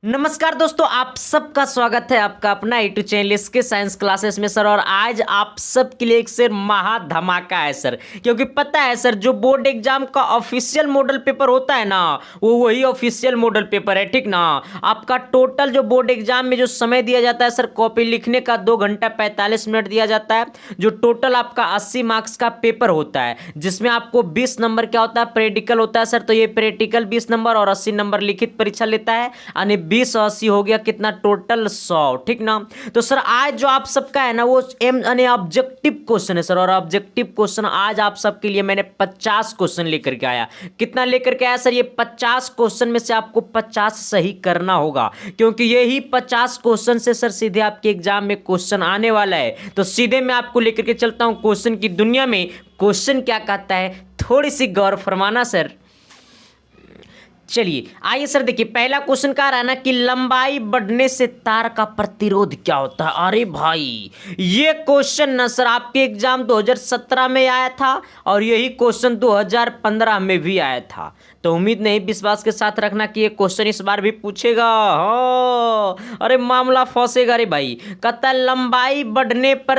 नमस्कार दोस्तों, आप सबका स्वागत है आपका अपना यूट्यूब चैनल इसके साइंस क्लासेस में सर। और आज आप सब के लिए एक सर महा धमाका है सर, क्योंकि पता है सर जो बोर्ड एग्जाम का ऑफिशियल मॉडल पेपर होता है ना, वो वही ऑफिशियल मॉडल पेपर है, ठीक ना। आपका टोटल जो बोर्ड एग्जाम में जो समय दिया जाता है सर, कॉपी लिखने का 2 घंटा 45 मिनट दिया जाता है। जो टोटल आपका 80 मार्क्स का पेपर होता है, जिसमें आपको 20 नंबर क्या होता है, प्रैक्टिकल होता है सर। तो ये प्रैक्टिकल 20 नंबर और 80 नंबर लिखित परीक्षा लेता है, यानी 20 और 80 हो गया कितना, टोटल 100, ठीक ना। तो सर आज जो आप सबका है ना, वो एम यानी ऑब्जेक्टिव क्वेश्चन है सर। और ऑब्जेक्टिव क्वेश्चन आज आप सबके लिए मैंने 50 क्वेश्चन लेकर के आया। कितना लेकर के आया सर? ये 50 क्वेश्चन में से आपको 50 सही करना होगा, क्योंकि यही 50 क्वेश्चन से सर सीधे आपके एग्जाम में क्वेश्चन आने वाला है। तो सीधे मैं आपको लेकर के चलता हूं क्वेश्चन की दुनिया में। क्वेश्चन क्या कहता है, थोड़ी सी गौर फरमाना सर। चलिए आइए सर, देखिए पहला क्वेश्चन कह रहा है ना कि लंबाई बढ़ने से तार का प्रतिरोध क्या होता है। अरे भाई, ये क्वेश्चन ना सर आपके एग्जाम 2017 में आया था, और यही क्वेश्चन 2015 में भी आया था। तो उम्मीद नहीं, विश्वास के साथ रखना कि ये क्वेश्चन इस बार भी पूछेगा। हाँ, अरे मामला फंसेगा रे भाई। कहता है लंबाई बढ़ने पर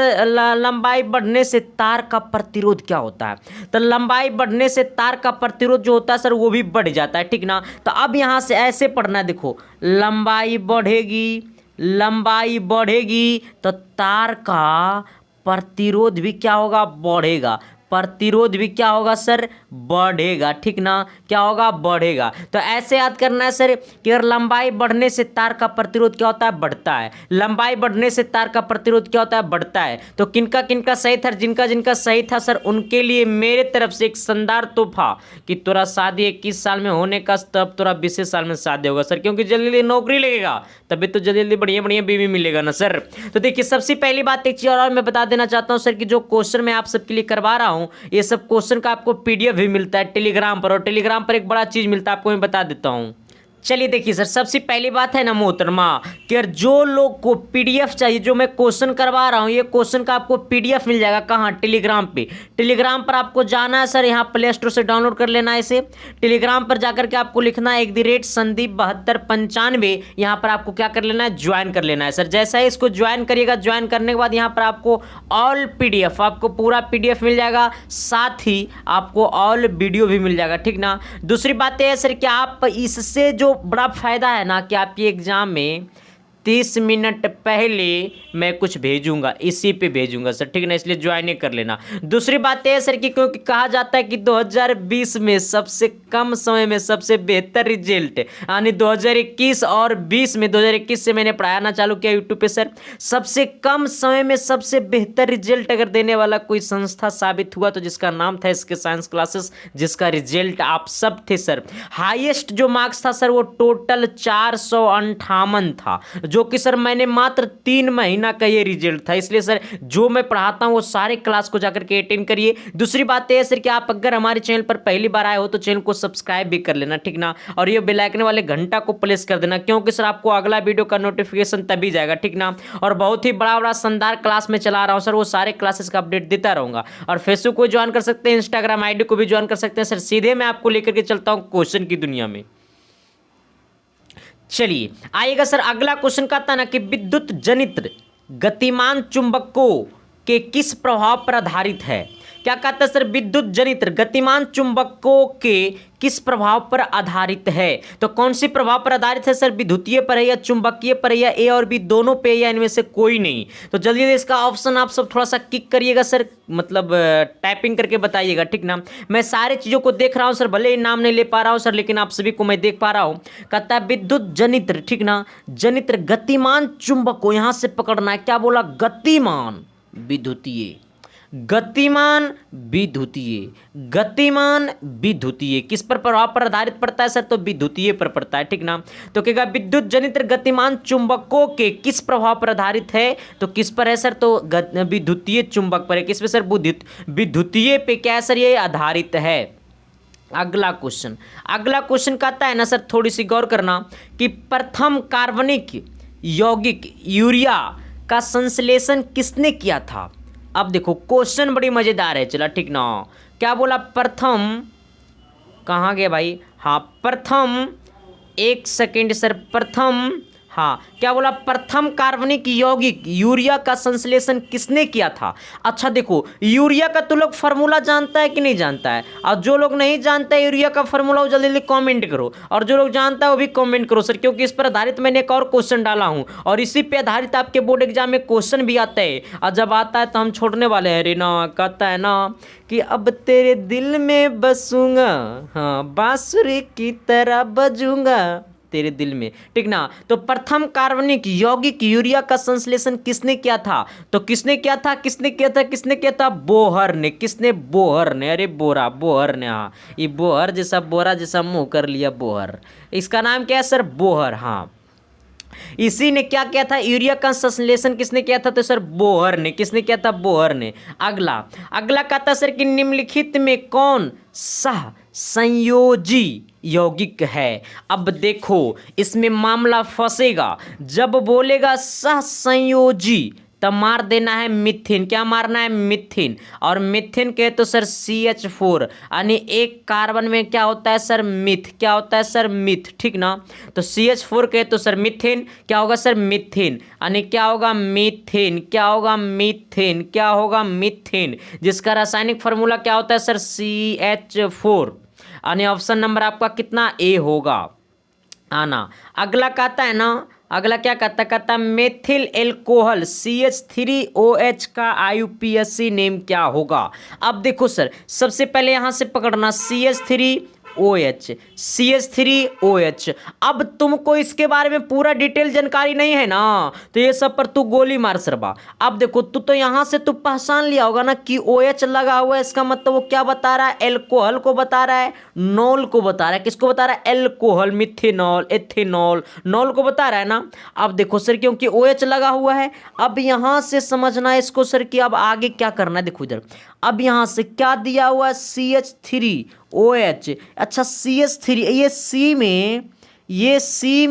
लंबाई बढ़ने से तार का प्रतिरोध क्या होता है। तो लंबाई बढ़ने से तार का प्रतिरोध जो होता है सर, वो भी बढ़ जाता है, ठीक ना। तो अब यहां से ऐसे पढ़ना है, देखो लंबाई बढ़ेगी, लंबाई बढ़ेगी तो तार का प्रतिरोध भी क्या होगा, बढ़ेगा। प्रतिरोध भी क्या होगा सर, बढ़ेगा, ठीक ना। क्या होगा, बढ़ेगा। तो ऐसे याद करना है सर कि अगर लंबाई बढ़ने से तार का प्रतिरोध क्या होता है, बढ़ता है। लंबाई बढ़ने से तार का प्रतिरोध क्या होता है, बढ़ता है। तो किनका किनका सही था, जिनका जिनका सही था सर, उनके लिए मेरे तरफ से एक शानदार तोहफा कि तोरा शादी 21 साल में होने का, तब तोरा 20 साल में शादी होगा सर, क्योंकि जल्दी जल्दी नौकरी लगेगा, तभी तो जल्दी जल्दी बढ़िया बढ़िया बीवी मिलेगा ना सर। तो देखिए सबसे पहली बात एक चीज और मैं बता देना चाहता हूं सर कि जो क्वेश्चन मैं आप सबके लिए करवा रहा हूं, ये सब क्वेश्चन का आपको पीडीएफ भी मिलता है टेलीग्राम पर। और टेलीग्राम पर एक बड़ा चीज मिलता है, आपको मैं बता देता हूं। चलिए देखिए सर, सबसे पहली बात है ना मोहतरमा, कि यार जो लोग को पीडीएफ चाहिए, जो मैं क्वेश्चन करवा रहा हूँ, ये क्वेश्चन का आपको पीडीएफ मिल जाएगा। कहाँ? टेलीग्राम पे। टेलीग्राम पर आपको जाना है सर, यहाँ प्ले स्टोर से डाउनलोड कर लेना है इसे। टेलीग्राम पर जाकर के आपको लिखना है @संदीप7295। यहाँ पर आपको क्या कर लेना है, ज्वाइन कर लेना है सर। जैसा ही इसको ज्वाइन करिएगा, ज्वाइन करने के बाद यहाँ पर आपको ऑल पीडीएफ, आपको पूरा पीडीएफ मिल जाएगा, साथ ही आपको ऑल वीडियो भी मिल जाएगा, ठीक ना। दूसरी बात यह है सर कि आप इससे जो बड़ा फायदा है ना कि आपके एग्जाम में 30 मिनट पहले मैं कुछ भेजूंगा, इसी पे भेजूंगा सर, ठीक ना। इसलिए ज्वाइन कर लेना। दूसरी बात यह सर कि क्योंकि कहा जाता है कि 2020 में सबसे कम समय में सबसे बेहतर रिजल्ट, यानी 2021 और 20 में, 2021 से मैंने पढ़ाना चालू किया यूट्यूब पे सर, सबसे कम समय में सबसे बेहतर रिजल्ट अगर देने वाला कोई संस्था साबित हुआ तो जिसका नाम था इसके साइंस क्लासेस, जिसका रिजल्ट आप सब थे सर। हाईएस्ट जो मार्क्स था सर वो टोटल 458 था, जो कि सर मैंने मात्र 3 महीना का ये रिजल्ट था। इसलिए सर जो मैं पढ़ाता हूँ वो सारे क्लास को जाकर के अटेंड करिए। दूसरी बात यह है सर कि आप अगर हमारे चैनल पर पहली बार आए हो तो चैनल को सब्सक्राइब भी कर लेना, ठीक ना। और ये बेल आइकन वाले घंटा को प्रेस कर देना, क्योंकि सर आपको अगला वीडियो का नोटिफिकेशन तभी जाएगा, ठीक ना। और बहुत ही बड़ा बड़ा शानदार क्लास में चला रहा हूँ सर, वो सारे क्लासेस का अपडेट देता रहूंगा। और फेसबुक को ज्वाइन कर सकते हैं, इंस्टाग्राम आईडी को भी ज्वाइन कर सकते हैं सर। सीधे मैं आपको लेकर के चलता हूँ क्वेश्चन की दुनिया में। चलिए आइएगा सर, अगला क्वेश्चन कहता है ना कि विद्युत जनित गतिमान चुंबकों के किस प्रभाव पर आधारित है। क्या कहता है सर, विद्युत जनित गतिमान चुंबकों के किस प्रभाव पर आधारित है। तो कौन सी प्रभाव पर आधारित है सर, विद्युतीय पर है या चुंबकीय पर है या ए और बी दोनों पे, या इनमें से कोई नहीं। तो जल्दी जल्दी इसका ऑप्शन आप सब थोड़ा सा किक करिएगा सर, मतलब टाइपिंग करके बताइएगा, ठीक ना। मैं सारे चीज़ों को देख रहा हूँ सर, भले ही नाम नहीं ले पा रहा हूँ सर, लेकिन आप सभी को मैं देख पा रहा हूँ। कहता है विद्युत जनित, ठीक ना, जनित गतिमान चुंबक को यहाँ से पकड़ना है। क्या बोला, गतिमान विद्युतीय, गतिमान विद्युतीय, गतिमान विद्युतीय किस पर प्रभाव पर आधारित पड़ता है सर, तो विद्युतीय पर पड़ता है, ठीक ना। तो कहेगा विद्युत जनित गतिमान चुंबकों के किस प्रभाव पर आधारित है, तो किस पर है सर, तो विद्युतीय चुंबक पर है। किस पे सर, विद्युतीय पे क्या है सर, ये आधारित है। अगला क्वेश्चन कहता है ना सर, थोड़ी सी गौर करना कि प्रथम कार्बनिक यौगिक यूरिया का संश्लेषण किसने किया था। अब देखो क्वेश्चन बड़ी मजेदार है, चला ठीक ना। क्या बोला, प्रथम, कहाँ गया भाई, हाँ प्रथम एक सेकेंड सर, प्रथम, हाँ क्या बोला, प्रथम कार्बनिक यौगिक यूरिया का संश्लेषण किसने किया था। अच्छा देखो, यूरिया का तो लोग फार्मूला जानता है कि नहीं जानता है, और जो लोग नहीं जानता है यूरिया का फार्मूला वो जल्दी जल्दी कमेंट करो, और जो लोग जानता है वो भी कमेंट करो सर, क्योंकि इस पर आधारित मैंने एक और क्वेश्चन डाला हूँ और इसी पे आधारित आपके बोर्ड एग्जाम में क्वेश्चन भी आता है, और जब आता है तो हम छोड़ने वाले हैं रे ना। कहता है ना कि अब तेरे दिल में बसूंगा, हाँ बांसुरी की तरह बजूंगा तेरे दिल में, ठीक ना। तो प्रथम कार्बनिक यौगिक यूरिया का संश्लेषण किसने किया था, तो किसने किया था, किसने किया था, किसने किया था, बोहर ने। किसने, बोहर ने, अरे बोरा, बोहर ने, हाँ ये बोहर जैसा, बोरा जैसा मुंह कर लिया बोहर, इसका नाम क्या है सर, बोहर, हाँ इसी ने क्या किया था, यूरिया का संश्लेषण किसने किया था, तो सर बोहर ने। किसने किया था, बोहर ने। अगला अगला कहता सर कि निम्नलिखित में कौन सह संयोजी यौगिक है। अब देखो इसमें मामला फंसेगा, जब बोलेगा सह संयोजी तब मार देना है मिथिन। क्या मारना है, मिथिन। और मिथिन के तो सर CH4, यानी एक कार्बन में क्या होता है सर, मिथ। क्या होता है सर, मिथ, ठीक ना। तो CH4 के तो सर मिथिन, क्या होगा सर, मिथिन, यानी क्या होगा, मीथेन। क्या होगा, मीथेन। क्या होगा, मीथेन, जिसका रासायनिक फार्मूला क्या होता है सर, CH4, यानी ऑप्शन नंबर आपका कितना, ए होगा आना। अगला कहता है ना, अगला क्या कहता मेथिल एल्कोहल CH3OH का IUPAC नेम क्या होगा। अब देखो सर, सबसे पहले यहां से पकड़ना CH3OH। अब तुमको इसके बारे में पूरा डिटेल जानकारी नहीं है ना, तो ये सब पर तू गोली मार सरबा। अब देखो तू तो यहां से तू पहचान लिया होगा ना कि OH लगा हुआ है, इसका मतलब वो क्या बता रहा है, एल्कोहल को बता रहा है, नॉल को बता रहा है। किसको बता रहा है, एल्कोहल, मिथेनॉल, एथेनॉल, नॉल को बता रहा है ना। अब देखो सर क्योंकि OH लगा हुआ है, अब यहां से समझना है इसको सर कि अब आगे क्या करना है। देखो इधर, अब यहां से क्या दिया हुआ है, CH3OH। अच्छा CH3, ये सी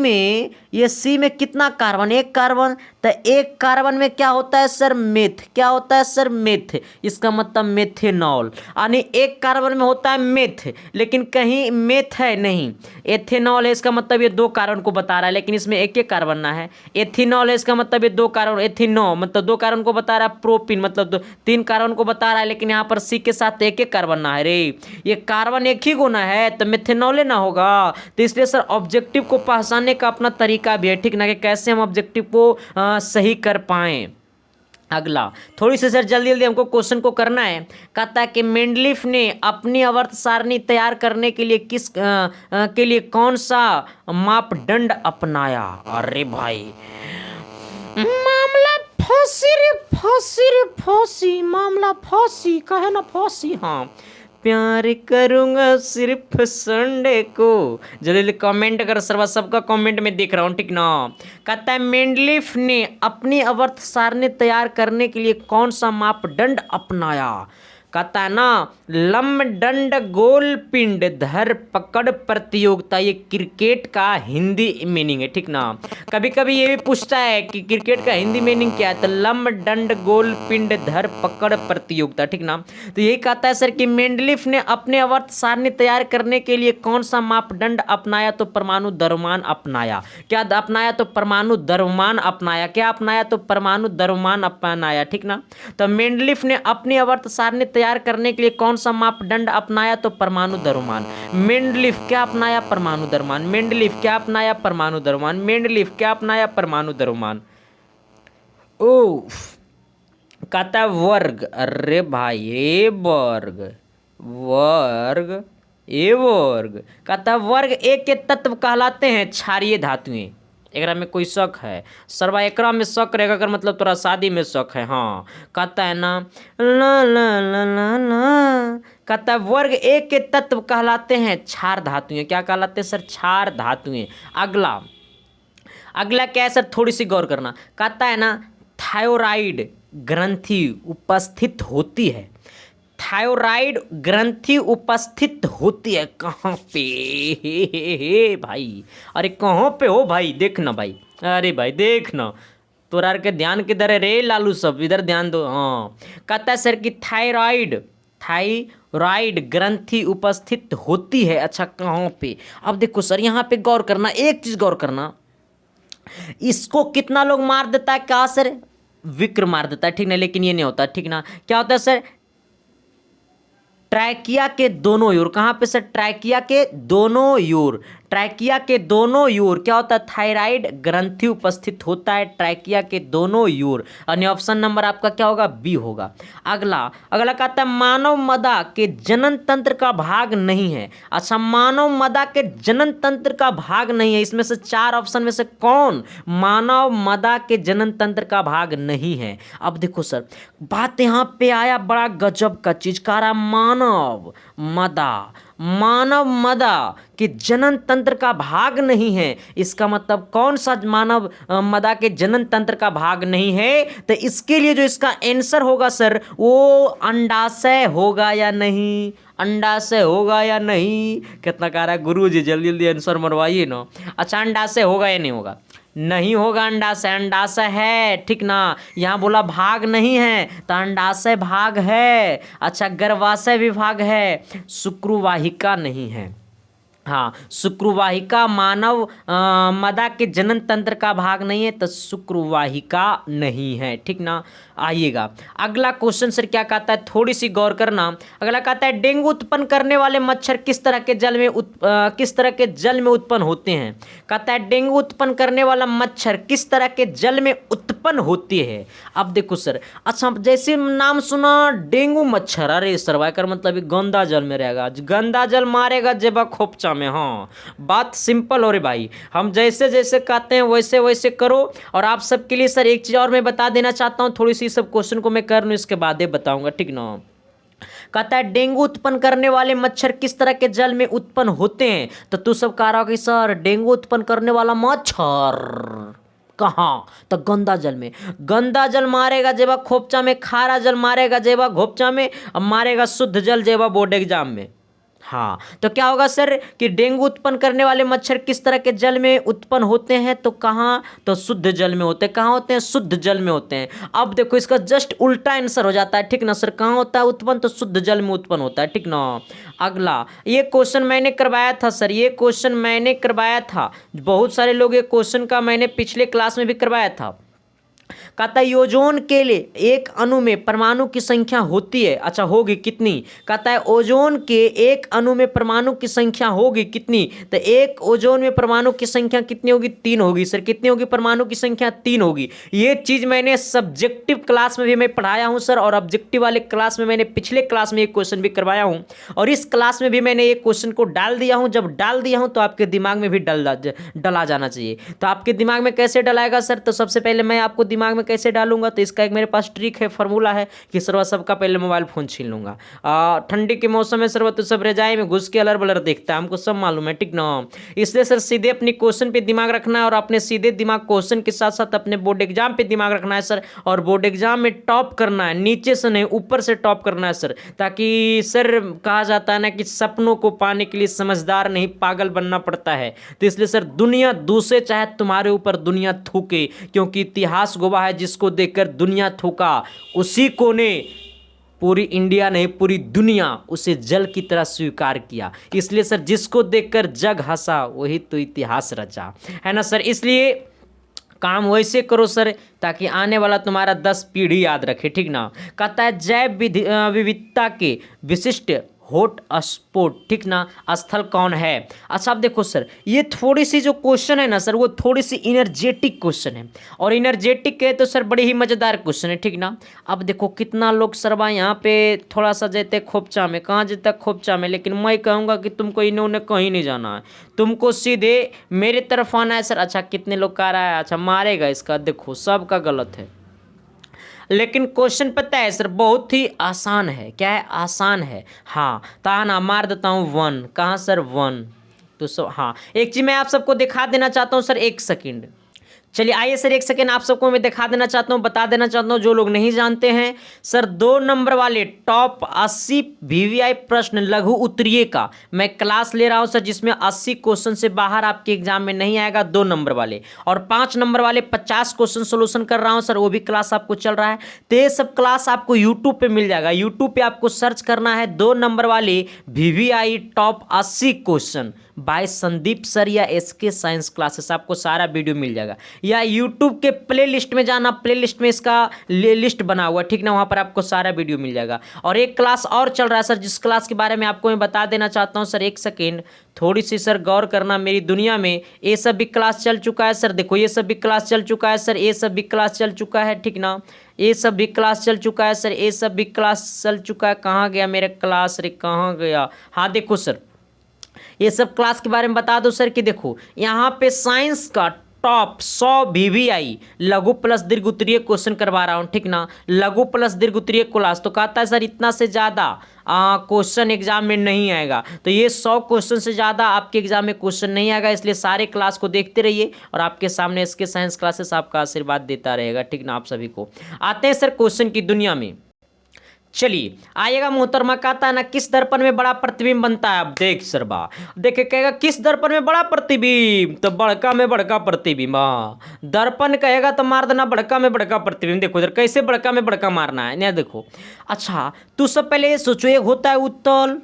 में कितना कार्बन, एक कार्बन, तो एक कार्बन में क्या होता है सर, मेथ। क्या होता है सर, मेथ, इसका मतलब मेथेनॉल, यानी एक कार्बन में होता है मेथ, लेकिन कहीं मेथ है नहीं, एथेनॉल है, इसका मतलब ये दो कार्बन को बता रहा है, लेकिन इसमें एक एक कार्बन ना है। एथेनॉल है, इसका मतलब ये दो कार्बन, एथेनॉल मतलब दो कार्बन को बता रहा है। प्रोपिन मतलब तीन कार्बन को बता रहा है, लेकिन यहाँ पर सी के साथ एक एक कार्बन ना है रे, ये कार्बन एक ही गुना है, तो मेथेनॉल ना होगा। तो इसलिए सर ऑब्जेक्टिव को पहचानने का अपना तरीका भी है, ठीक ना, कि कैसे हम ऑब्जेक्टिव को सही कर पाएं। अगला थोड़ी सी सर जल्दी जल्दी हमको क्वेश्चन को करना है। कहता है कि मेंडलीफ ने अपनी आवर्त सारणी तैयार करने के लिए के लिए कौन सा मापदंड अपनाया। अरे भाई मामला फांसी रे फांसी, मामला फांसी, कहे ना फांसी, हाँ प्यार करूंगा सिर्फ संडे को। जल्दी कमेंट कर सरवा, सबका कमेंट में देख रहा हूँ, ठीक ना। कहता है मेंडलीफ ने अपनी आवर्त सारणी तैयार करने के लिए कौन सा मापदंड अपनाया। कहता है ना लंबदंड गोल पिंड धर पकड़ प्रतियोगिता, ये क्रिकेट का हिंदी मीनिंग है, ठीक ना। कभी कभी ये भी पूछता है कि क्रिकेट का हिंदी मीनिंग क्या है, तो लंबदंड गोल पिंड धर पकड़ प्रतियोगिता, ठीक ना। तो यही कहता है सर कि मेंडलीफ ने अपने आवर्त सारणी तैयार करने के लिए कौन सा मापदंड अपनाया, तो परमाणु द्रव्यमान अपनाया। क्या अपनाया, तो परमाणु द्रव्यमान अपनाया। क्या अपनाया, तो परमाणु द्रव्यमान अपनाया, ठीक ना। तो मेंडलीफ ने अपनी आवर्त सारणी तैयार करने के लिए कौन सा मापदंड अपनाया, तो परमाणु द्रव्यमान। मेंडलीफ क्या अपनाया, परमाणु द्रव्यमान। मेंडलीफ क्या अपनाया, परमाणु द्रव्यमान। मेंडलीफ क्या अपनाया, परमाणु द्रव्यमान। ओ कहता है वर्ग, अरे भाई ए वर्ग, वर्ग ए वर्ग। कहता है वर्ग एक के तत्व कहलाते हैं क्षारीय धातुएं। एकरा में कोई शक है सरवा, एकरा में शक रहेगा अगर मतलब तोरा शादी में शक है, हाँ। कहता है ना ला ला ला ला ला, कहता है वर्ग एक के तत्व कहलाते हैं क्षार धातुएं। क्या कहलाते हैं सर, क्षार धातुएं। अगला अगला क्या है सर, थोड़ी सी गौर करना। कहता है ना थायराइड ग्रंथि उपस्थित होती है, थायराइड ग्रंथि उपस्थित होती है कहाँ पे भाई, अरे कहाँ पे हो भाई, देखना भाई, अरे भाई देखना, तोरा के ध्यान किधर है रे लालू, सब इधर ध्यान दो। हाँ कहता है सर कि थायराइड थायराइड ग्रंथि उपस्थित होती है। अच्छा कहाँ पे? अब देखो सर यहाँ पे गौर करना, एक चीज गौर करना, इसको कितना लोग मार देता है? क्या सर? विक्र मार देता है, ठीक ना, लेकिन ये नहीं होता, ठीक ना। क्या होता है सर? ट्रैकिया के दोनों योर, कहाँ पे सर? ट्रैकिया के दोनों योर, ट्रैकिया के दोनों योर क्या होता है? थायराइड ग्रंथि उपस्थित होता है ट्रैकिया के दोनों योर। यानी ऑप्शन नंबर आपका क्या होगा? बी होगा। अगला अगला कहता है मानव मदा के जनन तंत्र का भाग नहीं है। अच्छा, मानव मदा के जनन तंत्र का भाग नहीं है, इसमें से चार ऑप्शन में से कौन मानव मदा के जनन तंत्र का भाग नहीं है? अब देखो सर, बात यहाँ पे आया बड़ा गजब का चीज, कह रहा मानव मदा, मानव मदा के जनन तंत्र का भाग नहीं है। इसका मतलब कौन सा मानव मदा के जनन तंत्र का भाग नहीं है? तो इसके लिए जो इसका आंसर होगा सर, वो अंडाशय होगा या नहीं? अंडाशय होगा या नहीं? कितना कह रहा है गुरुजी, जल्दी जल्दी आंसर मरवाइए ना। अच्छा, अंडाशय होगा या नहीं होगा? नहीं होगा अंडाशय, अंडाशय है, ठीक ना। यहाँ बोला भाग नहीं है, तो अंडाशय भाग है। अच्छा, गर्भाशय भी भाग है, शुक्रवाहिका नहीं है। हाँ, शुक्रवाहिका मानव मदा के जनन तंत्र का भाग नहीं है, तो शुक्रवाहिका नहीं है, ठीक ना। आइएगा अगला क्वेश्चन सर क्या कहता है, थोड़ी सी गौर करना। अगला कहता है डेंगू उत्पन्न करने वाले मच्छर किस तरह के जल में किस तरह के जल में उत्पन्न होते हैं? कहता है डेंगू उत्पन्न करने वाला मच्छर किस तरह के जल में उत्पन्न होती है? अब देखो सर, अच्छा जैसे नाम सुना डेंगू मच्छर, अरे सर्वाइकर मतलब गंदा जल में रहेगा, गंदा जल मारेगा जेबा खोपचा में। हाँ, बात सिंपल हो रही भाई, हम जैसे जैसे कहते हैं वैसे वैसे करो। और आप सबके लिए सर एक चीज़ और मैं बता देना चाहता हूँ, थोड़ी सी सब क्वेश्चन को मैं कर लूँ, इसके बाद ही बताऊंगा, ठीक ना। कहता है डेंगू उत्पन्न करने वाले मच्छर किस तरह के जल में उत्पन्न होते हैं? तो तू सब कह रहा हो कि सर डेंगू उत्पन्न करने वाला मच्छर कहाँ? तो गंदा जल में। गंदा जल मारेगा जेबा खोपचा में, खारा जल मारेगा जेबा खोपचा में, अब मारेगा शुद्ध जल जेबा बोर्ड एग्जाम में। हाँ, तो क्या होगा सर कि डेंगू उत्पन्न करने वाले मच्छर किस तरह के जल में उत्पन्न होते हैं? तो कहाँ? तो शुद्ध जल में होते हैं। कहाँ होते हैं? शुद्ध जल में होते हैं। अब देखो इसका जस्ट उल्टा आंसर हो जाता है, ठीक ना सर। कहाँ होता है उत्पन्न? तो शुद्ध जल में उत्पन्न होता है, ठीक ना। अगला, ये क्वेश्चन मैंने करवाया था सर, ये क्वेश्चन मैंने करवाया था, बहुत सारे लोग ये क्वेश्चन का मैंने पिछले क्लास में भी करवाया था। कहता है ओजोन के लिए एक अणु में परमाणु की संख्या होती है, अच्छा होगी कितनी? कहता है ओजोन के एक अणु में परमाणु की संख्या होगी कितनी? तो एक ओजोन में परमाणु की संख्या कितनी होगी? 3 होगी सर। कितनी होगी परमाणु की संख्या? 3 होगी। ये चीज मैंने सब्जेक्टिव क्लास में भी मैं पढ़ाया हूं सर, और ऑब्जेक्टिव वाले क्लास में मैंने पिछले क्लास में एक क्वेश्चन भी करवाया हूं, और इस क्लास में भी मैंने एक क्वेश्चन को डाल दिया हूं। जब डाल दिया हूं तो आपके दिमाग में भी डला जाना चाहिए। तो आपके दिमाग में कैसे डलाएगा सर? तो सबसे पहले मैं आपको दिमाग में कैसे डालूंगा, तो इसका एक मेरे पास ट्रिक है, फार्मूला है कि सरवा सबका पहले मोबाइल फोन छीन लूंगा। ठंडी के मौसम में सरवा तो सब रजाई में घुस के अलर बलर देखता है, हमको सब मालूम है, ठीक ना। इसलिए सर सीधे अपनी क्वेश्चन पे दिमाग रखना है, और अपने सीधे दिमाग क्वेश्चन के साथ साथ अपने बोर्ड एग्जाम पे दिमाग रखना है सर। और बोर्ड एग्जाम में टॉप करना है, नीचे से नहीं ऊपर से टॉप करना है सर। ताकि सर कहा जाता है ना कि सपनों को पाने के लिए समझदार नहीं पागल बनना पड़ता है। तो इसलिए सर दुनिया दूसरे चाहे तुम्हारे ऊपर दुनिया थूके, क्योंकि इतिहास गवाह है जिसको देखकर दुनिया थूका उसी को ने पूरी इंडिया नहीं पूरी दुनिया उसे जल की तरह स्वीकार किया। इसलिए सर जिसको देखकर जग हंसा वही तो इतिहास रचा, है ना सर। इसलिए काम वैसे करो सर ताकि आने वाला तुम्हारा 10 पीढ़ी याद रखे, ठीक ना। कहता है जैव विविधता के विशिष्ट हॉट स्पॉट, ठीक ना, स्थल कौन है? अच्छा अब देखो सर, ये थोड़ी सी जो क्वेश्चन है ना सर, वो थोड़ी सी इनर्जेटिक क्वेश्चन है, और इनर्जेटिक है तो सर बड़ी ही मज़ेदार क्वेश्चन है, ठीक ना। अब देखो कितना लोग सरबा यहाँ पे थोड़ा सा जेते खोपचा में, कहाँ जेता खोपचा में, लेकिन मैं कहूँगा कि तुमको इन्होंने कहीं नहीं जाना है, तुमको सीधे मेरे तरफ आना है सर। अच्छा कितने लोग कह रहा है अच्छा मारेगा इसका, देखो सबका गलत है, लेकिन क्वेश्चन पता है सर बहुत ही आसान है। क्या है? आसान है। हाँ, ताना मार देता हूँ 1, कहाँ सर 1, तो हाँ एक चीज़ मैं आप सबको दिखा देना चाहता हूँ सर, 1 सेकंड। चलिए आइए सर, एक सेकेंड आप सबको मैं दिखा देना चाहता हूँ, बता देना चाहता हूँ जो लोग नहीं जानते हैं। सर 2 नंबर वाले टॉप 80 वीवीआई प्रश्न लघु उत्तरीय का मैं क्लास ले रहा हूँ सर, जिसमें 80 क्वेश्चन से बाहर आपके एग्जाम में नहीं आएगा 2 नंबर वाले, और 5 नंबर वाले 50 क्वेश्चन सोल्यूशन कर रहा हूँ सर, वो भी क्लास आपको चल रहा है। तो ये सब क्लास आपको यूट्यूब पे मिल जाएगा। यूट्यूब पे आपको सर्च करना है 2 नंबर वाले VVI top 80 question by Sandeep sir या एसके साइंस क्लासेस, आपको सारा वीडियो मिल जाएगा। या यूट्यूब के प्ले लिस्ट में जाना, प्ले लिस्ट में इसका लिस्ट बना हुआ है, ठीक ना, वहाँ पर आपको सारा वीडियो मिल जाएगा। और एक क्लास और चल रहा है सर, जिस क्लास के बारे में आपको मैं बता देना चाहता हूँ सर, एक सेकेंड थोड़ी सी सर गौर करना। मेरी दुनिया में ये सब भी क्लास चल चुका है सर, देखो ये सब भी क्लास चल चुका है सर, ये सब भी क्लास चल चुका है, ठीक ना, ये सब भी क्लास चल चुका है सर, ये सब भी क्लास चल चुका है। कहाँ गया मेरा क्लास, रे कहाँ गया, हाँ देखो सर, ये सब क्लास के बारे में बता दो सर कि देखो यहाँ पे साइंस का टॉप 100 वीवीआई लघु प्लस दीर्घ उत्तरीय क्वेश्चन करवा रहा हूँ, ठीक ना, लघु प्लस दीर्घ उत्तरीय क्लास। तो कहता है सर इतना से ज़्यादा क्वेश्चन एग्जाम में नहीं आएगा, तो ये 100 क्वेश्चन से ज़्यादा आपके एग्जाम में क्वेश्चन नहीं आएगा, इसलिए सारे क्लास को देखते रहिए और आपके सामने इसके साइंस क्लासेस आपका आशीर्वाद देता रहेगा, ठीक ना। आप सभी को आते हैं सर क्वेश्चन की दुनिया में। चलिए आइएगा मोहतरमा, कहता है ना किस दर्पण में बड़ा प्रतिबिंब बनता है। अब देख सरबा, देखे कहेगा किस दर्पण में बड़ा प्रतिबिंब, तो बड़का में बड़का प्रतिबिंब। दर्पण कहेगा तो मार देना बड़का में बड़का प्रतिबिंब। देखो इधर कैसे बड़का में बड़का मारना है, नहीं देखो। अच्छा तू सब पहले ये सोचो, एक होता है उत्तल,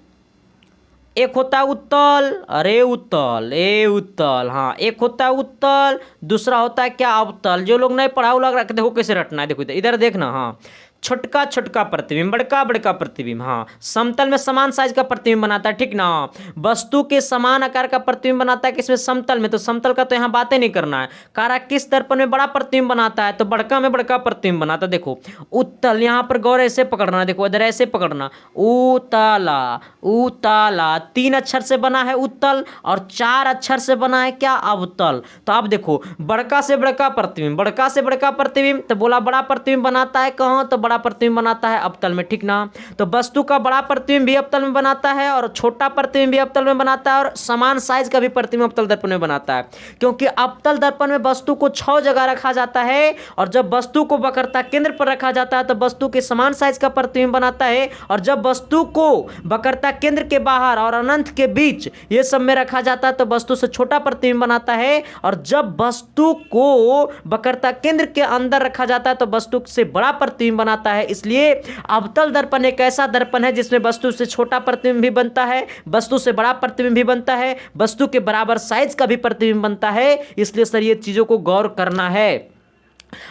एक होता है उत्तल, अरे उत्तल, ए उत्तल, हाँ एक होता है उत्तल, दूसरा होता है क्या अवतल। जो लोग नहीं पढ़ा लग रहा है, देखो कैसे रटना है, देखो इधर इधर देखना, हाँ छोटका छोटका प्रतिबिंब, बड़का बड़का प्रतिबिंब, हाँ समतल में समान साइज का प्रतिबिंब बनाता है, ठीक ना। वस्तु के समान आकार का प्रतिबिंब बनाता है किसमें, समतल में। तो समतल का तो यहाँ बातें नहीं करना है। कारा किस दर्पण में बड़ा प्रतिबिंब बनाता है, तो बड़का में बड़का प्रतिबिंब बनाता है। देखो उत्तल, यहाँ पर गौर ऐसे पकड़ना, देखो इधर ऐसे पकड़ना, उताला उताला, 3 अक्षर से बना है उत्तल और 4 अक्षर से बना है क्या, अवतल। तो अब देखो बड़का से बड़का प्रतिबिंब, बड़का से बड़का प्रतिबिंब, तो बोला बड़ा प्रतिबिंब बनाता है कहाँ, तो बड़ा प्रतिबिंब बनाता है अवतल में, ठीक ना। तो वस्तु का बड़ा प्रतिबिंब भी अवतल में बनाता है और छोटा प्रतिबिंब भी अवतल में बनाता है और समान साइज का भी प्रतिबिंब अवतल दर्पण में बनाता है। क्योंकि अवतल दर्पण में वस्तु को 6 जगह रखा जाता है और जब वस्तु को वक्रता केंद्र पर रखा जाता है तो वस्तु के समान साइज का प्रतिबिंब बनाता है, और जब वस्तु को वक्रता केंद्र के बाहर और अनंत के बीच ये सब में रखा जाता है तो वस्तु से छोटा प्रतिबिंब बनाता है, और जब वस्तु को वक्रता केंद्र के अंदर रखा जाता है तो वस्तु से बड़ा प्रतिबिंब बनाता है। इसलिए अवतल दर्पण एक ऐसा दर्पण है जिसमें वस्तु से छोटा प्रतिबिंब भी बनता है, वस्तु से बड़ा प्रतिबिंब भी बनता है, वस्तु के बराबर साइज का भी प्रतिबिंब बनता है। इसलिए सर ये चीजों को गौर करना है।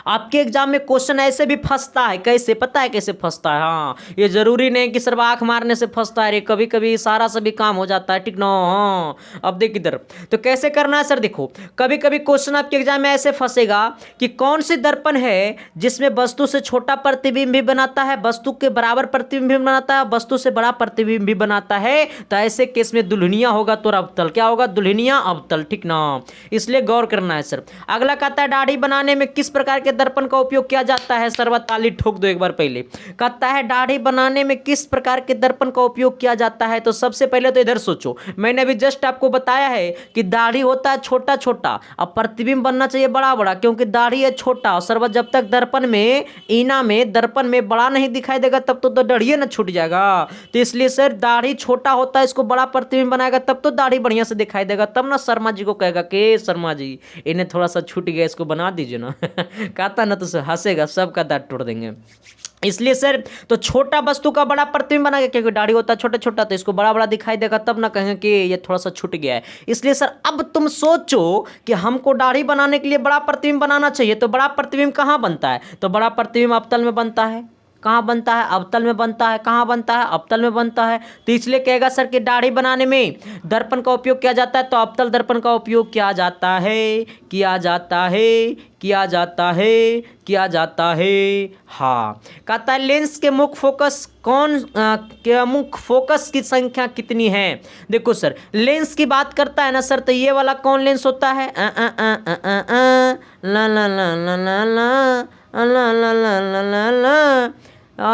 आपके एग्जाम में क्वेश्चन ऐसे भी फंसता है, कैसे पता है कैसे फंसता है, हाँ ये जरूरी नहीं कि सिर्फ आंख मारने से फंसता है रे, कभी कभी इशारा से भी काम हो जाता है, ठीक ना। हाँ अब देख इधर, तो कैसे करना है सर, देखो कभी कभी क्वेश्चन आपके एग्जाम में ऐसे फंसेगा कि कौन सी दर्पण है जिसमें वस्तु से छोटा प्रतिबिंब भी बनाता है, वस्तु के बराबर प्रतिबिंब भी बनाता है, वस्तु से बड़ा प्रतिबिंब भी बनाता है। तो ऐसे केस में दुल्हनिया होगा तो अवतल, क्या होगा, दुल्हनिया अवतल, ठीक ना। इसलिए गौर करना है सर। अगला कहता है दाढ़ी बनाने में किस प्रकार के दर्पण का उपयोग किया जाता है। सर्वत ताली ठोक दो एक बार पहले। कहता है दाढ़ी बनाने में किस प्रकार के दर्पण का उपयोग किया जाता है। तो सबसे पहले तो इधर सोचो, मैंने अभी जस्ट आपको बताया है कि दाढ़ी होता है छोटा छोटा, अब प्रतिबिंब बनना चाहिए बड़ा बड़ा, क्योंकि दाढ़ी है छोटा और सर्वत जब तक दर्पण में ईना में दर्पण में बड़ा नहीं दिखाई देगा तब तो दाढ़ी ना छूट जाएगा। तो इसलिए सर दाढ़ी छोटा होता है, इसको बड़ा प्रतिबिंब बनाएगा तब तो दाढ़ी बढ़िया से दिखाई देगा, तब ना शर्मा जी को कहेगा कि शर्मा जी इन्हें थोड़ा सा छूट गया, इसको बना दीजिए ना। कहता ना तो हंसेगा, सबका दांत तोड़ देंगे। इसलिए सर तो छोटा वस्तु का बड़ा प्रतिबिंब बना, क्योंकि दाढ़ी होता है छोटा छोटा तो इसको बड़ा बड़ा दिखाई देगा, तब ना कहेंगे कि ये थोड़ा सा छूट गया है। इसलिए सर अब तुम सोचो कि हमको दाढ़ी बनाने के लिए बड़ा प्रतिबिंब बनाना चाहिए, तो बड़ा प्रतिबिंब कहाँ बनता है, तो बड़ा प्रतिबिंब अवतल में बनता है। कहाँ बनता है, अवतल में बनता है। कहाँ बनता है, अवतल में बनता है। तो इसलिए कहेगा सर कि दाढ़ी बनाने में दर्पण का उपयोग किया जाता है, तो अवतल दर्पण का उपयोग किया जाता है, किया जाता है, किया जाता है, किया जाता है। हाँ कहता है लेंस के मुख्य फोकस के मुख्य फोकस की संख्या कितनी है। देखो सर लेंस की बात करता है ना सर, तो ये वाला कौन लेंस होता है, ला ला ला ला ला ला ला ला ला ला ला,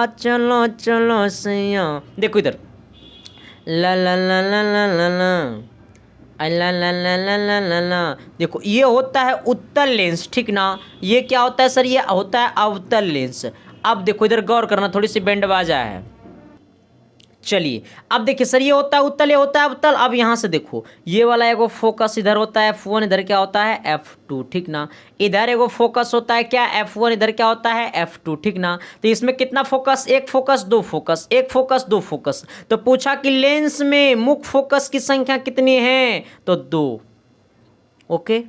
चलो चलो सैया। देखो इधर ला ला ला ला ला ला ला, ला ला ला ला ला ला ला। देखो ये होता है उत्तल लेंस, ठीक ना। ये क्या होता है सर, ये होता है अवतल लेंस। अब देखो इधर गौर करना, थोड़ी सी बैंडबाजा है। चलिए अब देखिए सर, ये होता है उत्तल, ये होता है अवतल। अब यहाँ से देखो ये वाला एगो फोकस इधर होता है F1, इधर क्या होता है F2, ठीक ना। इधर एगो फोकस होता है क्या F1, इधर क्या होता है F2, ठीक ना। तो इसमें कितना फोकस, एक फोकस दो फोकस, एक फोकस दो फोकस। तो पूछा कि लेंस में मुख्य फोकस की संख्या कितनी है, तो 2। ओके।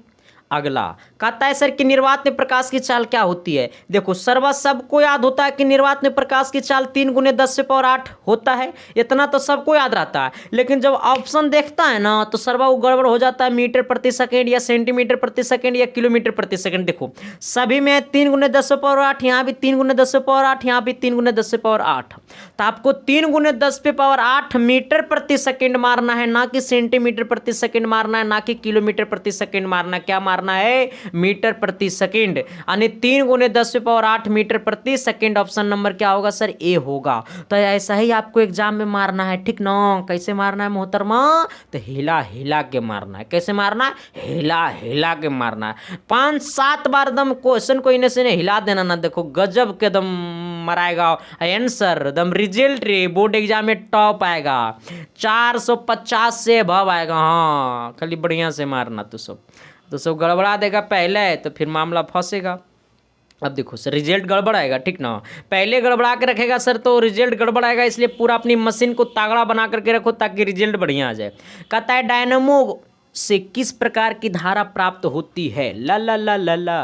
अगला कहता है सर कि निर्वात में प्रकाश की चाल क्या होती है। देखो सर्वा सबको याद होता है कि निर्वात में प्रकाश की चाल 3 × 10⁸ होता है, इतना तो सबको याद रहता है। लेकिन जब ऑप्शन देखता है ना तो सर्वा वो गड़बड़ हो जाता है, मीटर प्रति सेकेंड या सेंटीमीटर प्रति सेकेंड या किलोमीटर प्रति सेकेंड। देखो सभी में 3 × 10⁸, यहाँ भी 3 × 10⁸, यहाँ भी 3 × 10⁸। तो आपको 3 × 10⁸ मीटर प्रति सेकेंड मारना है, ना कि सेंटीमीटर प्रति सेकेंड मारना है, ना कि किलोमीटर प्रति सेकेंड मारना है। क्या मारना है, मीटर प्रति सेकेंड, यानी 3 × 10⁸ मीटर प्रति सेकेंड। ऑप्शन नंबर क्या होगा सर, ए होगा। तो ऐसा ही आपको एग्जाम में मारना है, ठीक ना। कैसे मारना है मोहतरमा, तो हिला हिला के मारना है। कैसे मारना है, हिला हिला के मारना है। 5-7 बार दम क्वेश्चन को इन्हें से हिला देना ना, देखो गजब के दम मराएगा आंसर, दम रिजल्ट रे बोर्ड एग्जाम में टॉप आएगा, 450 से अबव आएगा। हाँ खाली बढ़िया से मारना, तो सब गड़बड़ा देगा पहले, तो फिर मामला फंसेगा। अब देखो सर रिजल्ट गड़बड़ आएगा, ठीक ना। पहले गड़बड़ा के रखेगा सर तो रिजल्ट गड़बड़ आएगा, इसलिए पूरा अपनी मशीन को तगड़ा बना करके रखो ताकि रिजल्ट बढ़िया आ जाए। कहता है डायनामो से किस प्रकार की धारा प्राप्त होती है। ला ला ला ला ला,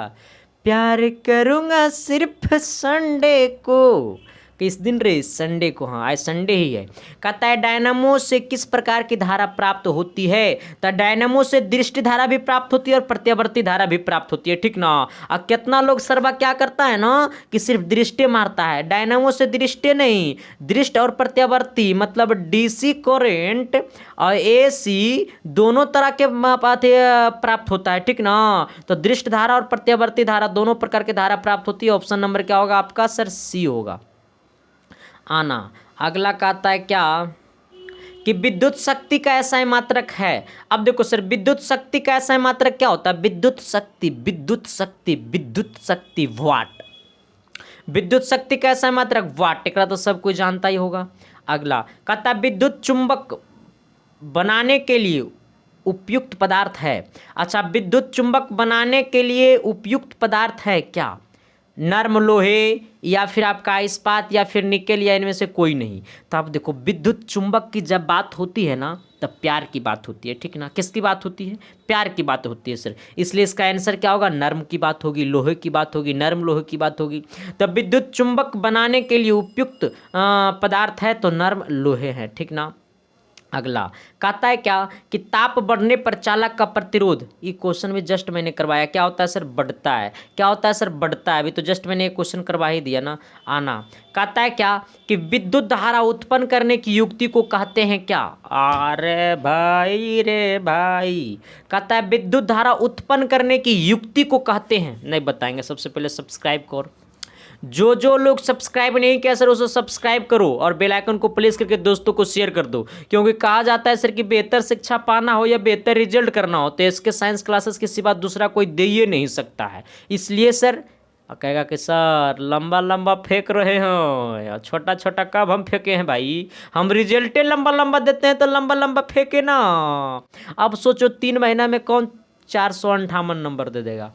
प्यार करूँगा सिर्फ संडे को। किस दिन रे, संडे को। हाँ आज संडे ही है। कहता है डायनामो से किस प्रकार की धारा प्राप्त होती है। तो डायनामो से दृष्टि धारा भी प्राप्त होती है और प्रत्यावर्ती धारा भी प्राप्त होती है, ठीक ना। अब कितना लोग सर्वा क्या करता है ना कि सिर्फ दृष्टि मारता है, डायनामो से दृष्टि नहीं, दृष्टि और प्रत्यावर्ती मतलब डीसी करेंट और एसी दोनों तरह के प्राप्त होता है, ठीक ना। तो दृष्टि धारा और प्रत्यावर्ती धारा दोनों प्रकार की धारा प्राप्त होती है। ऑप्शन नंबर क्या होगा आपका सर, सी होगा। आना अगला कहता है क्या कि विद्युत शक्ति का ऐसा मात्रक है। अब देखो सर विद्युत शक्ति का ऐसा मात्रक क्या होता है, विद्युत शक्ति, विद्युत शक्ति, विद्युत शक्ति वाट। विद्युत शक्ति का ऐसा मात्रक वाट, एकरा तो सब कोई जानता ही होगा। अगला कहता है विद्युत चुंबक बनाने के लिए उपयुक्त पदार्थ है। अच्छा विद्युत चुंबक बनाने के लिए उपयुक्त पदार्थ है क्या, नर्म लोहे या फिर आपका इस्पात या फिर निकेल या इनमें से कोई नहीं। तो आप देखो विद्युत चुंबक की जब बात होती है ना तब प्यार की बात होती है, ठीक ना। किसकी बात होती है, प्यार की बात होती है सर, इसलिए इसका आंसर क्या होगा, नर्म की बात होगी, लोहे की बात होगी, नर्म लोहे की बात होगी। तब विद्युत चुंबक बनाने के लिए उपयुक्त पदार्थ है तो नर्म लोहे है, ठीक ना। अगला कहता है क्या कि ताप बढ़ने पर चालक का प्रतिरोध, ये क्वेश्चन भी जस्ट मैंने करवाया, क्या होता है सर, बढ़ता है। क्या होता है सर, बढ़ता है। अभी तो जस्ट मैंने एक क्वेश्चन करवा ही दिया ना। आना कहता है क्या कि विद्युत धारा उत्पन्न करने की युक्ति को कहते हैं क्या। अरे भाई रे भाई, कहता है विद्युत धारा उत्पन्न करने की युक्ति को कहते हैं, नहीं बताएंगे। सबसे पहले सब्सक्राइब करो, जो लोग सब्सक्राइब नहीं किया सर उसे सब्सक्राइब करो और बेल आइकन को प्रेस करके दोस्तों को शेयर कर दो, क्योंकि कहा जाता है सर कि बेहतर शिक्षा पाना हो या बेहतर रिजल्ट करना हो तो इसके साइंस क्लासेस के सिवा दूसरा कोई दे ही नहीं सकता है। इसलिए सर कहेगा कि सर लंबा लंबा फेंक रहे हो, छोटा छोटा कब हम फेंके हैं भाई, हम रिजल्टे लंबा लंबा देते हैं तो लंबा लंबा फेंके ना। अब सोचो 3 महीना में कौन 458 नंबर दे देगा।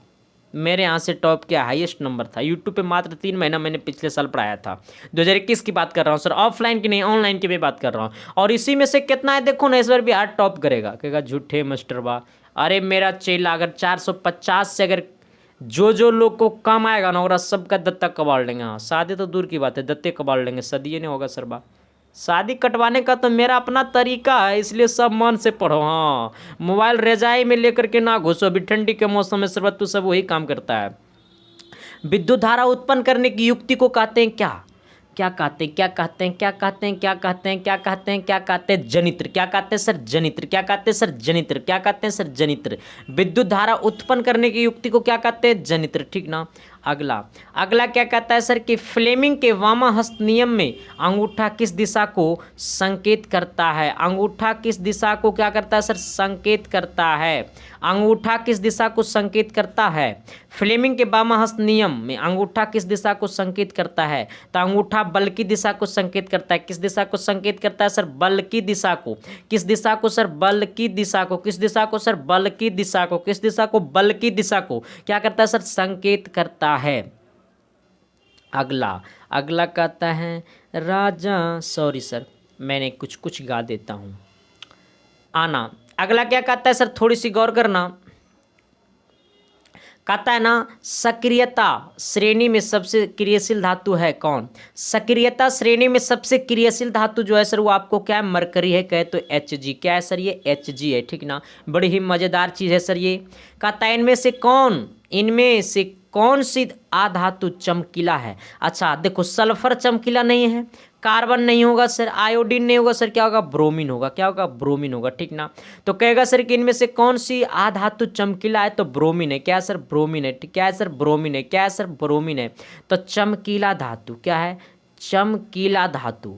मेरे यहाँ से टॉप के हाईएस्ट नंबर था यूट्यूब पे, मात्र 3 महीना मैंने पिछले साल पढ़ाया था। 2021 की बात कर रहा हूँ सर, ऑफलाइन की नहीं ऑनलाइन की भी बात कर रहा हूँ। और इसी में से कितना है देखो ना, इस बार बिहार टॉप करेगा। कहेगा झूठे मास्टर बा, अरे मेरा चेला अगर 450 से अगर जो लोग को कम आएगा ना और सबका दत्ता कबाड़ लेंगे। हाँ शादी तो दूर की बात है, दत्ते कबाड़ लेंगे, सदिये नहीं होगा सर बा। शादी कटवाने का तो मेरा अपना तरीका है, इसलिए सब मन से पढ़ो। हाँ मोबाइल रजाई में लेकर के ना घुसो, अभी ठंडी के मौसम में सर्वत्र सब वही काम करता है। विद्युत धारा उत्पन्न करने की युक्ति को कहते हैं क्या, क्या कहते हैं, क्या कहते हैं, क्या कहते हैं, क्या कहते हैं, क्या कहते हैं, क्या कहते हैं, जनित्र। क्या कहते हैं सर, जनित्र। क्या कहते हैं सर, जनित्र। क्या कहते हैं सर, जनित्र। विद्युत धारा उत्पन्न करने की युक्ति को क्या कहते हैं, जनित्र, ठीक ना। अगला अगला क्या कहता है सर कि फ्लेमिंग के वामाहस्त नियम में अंगूठा किस दिशा को संकेत करता है? अंगूठा किस दिशा को क्या करता है सर? संकेत करता है। अंगूठा किस दिशा को संकेत करता है? फ्लेमिंग के वामाहस्त नियम में अंगूठा किस दिशा को संकेत करता है? तो अंगूठा बल की दिशा को संकेत करता है। किस दिशा को संकेत करता है सर? बल की दिशा को। किस दिशा को सर? बल की दिशा को। किस दिशा को सर? बल की दिशा को। किस दिशा को? बल की दिशा को क्या करता है सर? संकेत करता है। अगला अगला कहता है राजा, सॉरी सर मैंने कुछ कुछ गा देता हूँ आना। अगला क्या कहता है सर? थोड़ी सी गौर करना। कहता है ना सक्रियता श्रेणी में सबसे क्रियाशील धातु है कौन? सक्रियता श्रेणी में सबसे क्रियाशील धातु जो है सर वो आपको क्या है? मरकरी है। कहे तो Hg। क्या है सर? ये Hg है, ठीक ना। बड़ी ही मज़ेदार चीज़ है सर ये। कहता है इनमें से कौन सी आधातु चमकीला है? अच्छा देखो, सल्फर चमकीला नहीं है, कार्बन नहीं होगा सर, आयोडीन नहीं होगा सर, क्या होगा? ब्रोमीन होगा। क्या होगा? ब्रोमीन होगा, ठीक ना। तो कहेगा सर कि इनमें से कौन सी आधातु चमकीला है? तो ब्रोमीन है। क्या है सर? ब्रोमीन है। क्या है सर? ब्रोमीन है। क्या है सर? ब्रोमीन है। तो चमकीला धातु क्या है? चमकीला धातु,